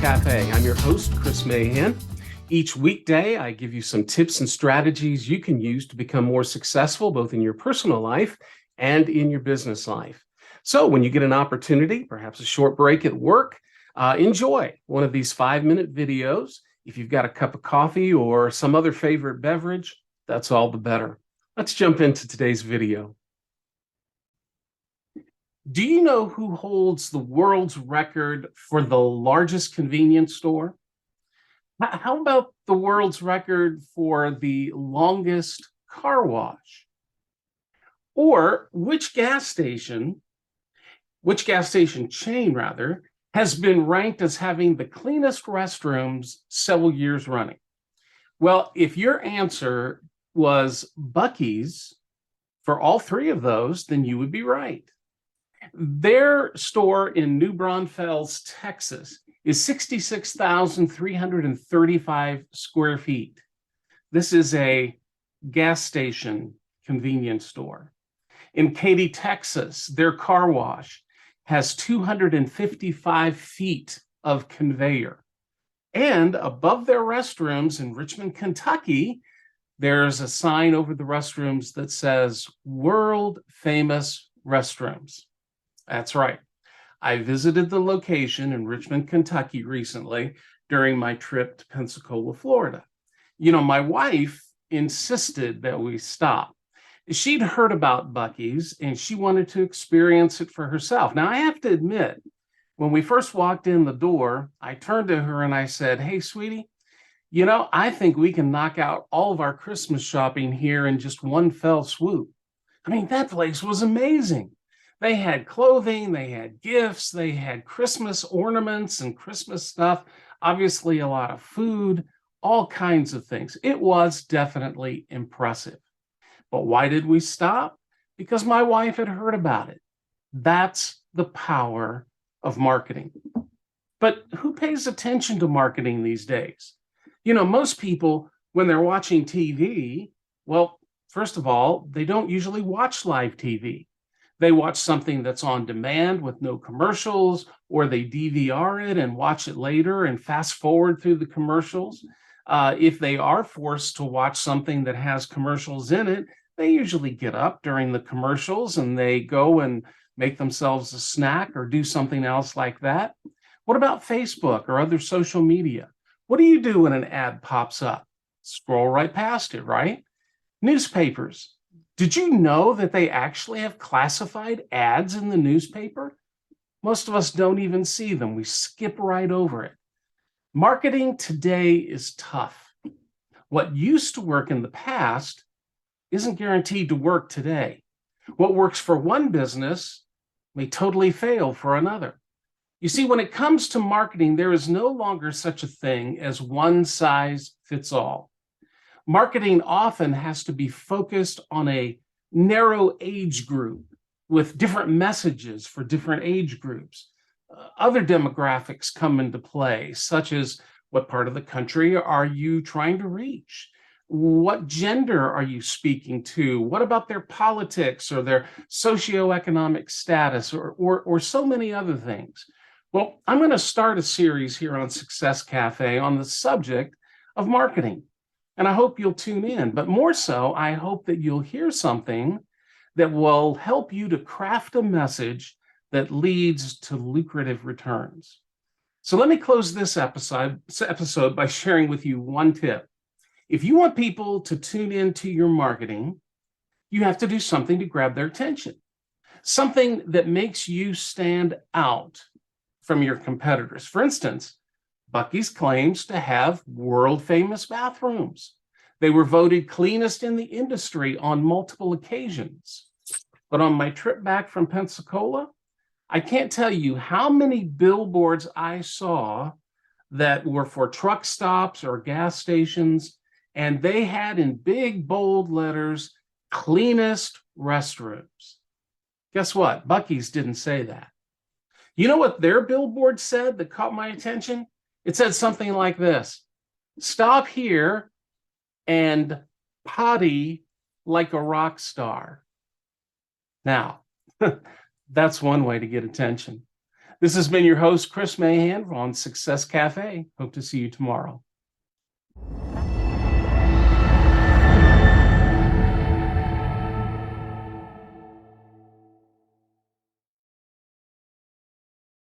Cafe. I'm your host, Chris Mahan. Each weekday, I give you some tips and strategies you can use to become more successful, both in your personal life and in your business life. So when you get an opportunity, perhaps a short break at work, enjoy one of these 5-minute videos. If you've got a cup of coffee or some other favorite beverage, that's all the better. Let's jump into today's video. Do you know who holds the world's record for the largest convenience store? How about the world's record for the longest car wash? Or which gas station chain rather, has been ranked as having the cleanest restrooms several years running? Well, if your answer was Buc-ee's for all three of those, then you would be right. Their store in New Braunfels, Texas, is 66,335 square feet. This is a gas station convenience store. In Katy, Texas, their car wash has 255 feet of conveyor. And above their restrooms in Richmond, Kentucky, there's a sign over the restrooms that says world famous restrooms. That's right. I visited the location in Richmond, Kentucky recently during my trip to Pensacola, Florida. You know, my wife insisted that we stop. She'd heard about Buc-ee's and she wanted to experience it for herself. Now, I have to admit, when we first walked in the door, I turned to her and I said, "Hey, sweetie, you know, I think we can knock out all of our Christmas shopping here in just one fell swoop." I mean, that place was amazing. They had clothing, they had gifts, they had Christmas ornaments and Christmas stuff, obviously a lot of food, all kinds of things. It was definitely impressive. But why did we stop? Because my wife had heard about it. That's the power of marketing. But who pays attention to marketing these days? You know, most people, when they're watching TV, well, first of all, they don't usually watch live TV. They watch something that's on demand with no commercials, or they DVR it and watch it later and fast forward through the commercials. If they are forced to watch something that has commercials in it, they usually get up during the commercials and they go and make themselves a snack or do something else like that. What about Facebook or other social media? What do you do when an ad pops up? Scroll right past it, right? Newspapers. Did you know that they actually have classified ads in the newspaper? Most of us don't even see them. We skip right over it. Marketing today is tough. What used to work in the past isn't guaranteed to work today. What works for one business may totally fail for another. You see, when it comes to marketing, there is no longer such a thing as one size fits all. Marketing often has to be focused on a narrow age group with different messages for different age groups. Other demographics come into play, such as what part of the country are you trying to reach? What gender are you speaking to? What about their politics or their socioeconomic status or so many other things? Well, I'm going to start a series here on Success Cafe on the subject of marketing. And I hope you'll tune in, but more so, I hope that you'll hear something that will help you to craft a message that leads to lucrative returns. So let me close this episode by sharing with you one tip. If you want people to tune into your marketing, you have to do something to grab their attention, something that makes you stand out from your competitors. For instance, Buc-ee's claims to have world-famous bathrooms. They were voted cleanest in the industry on multiple occasions. But on my trip back from Pensacola, I can't tell you how many billboards I saw that were for truck stops or gas stations, and they had in big, bold letters, cleanest restrooms. Guess what? Buc-ee's didn't say that. You know what their billboard said that caught my attention? It said something like this: "Stop here and potty like a rock star." Now, that's one way to get attention. This has been your host, Chris Mahan on Success Cafe. Hope to see you tomorrow.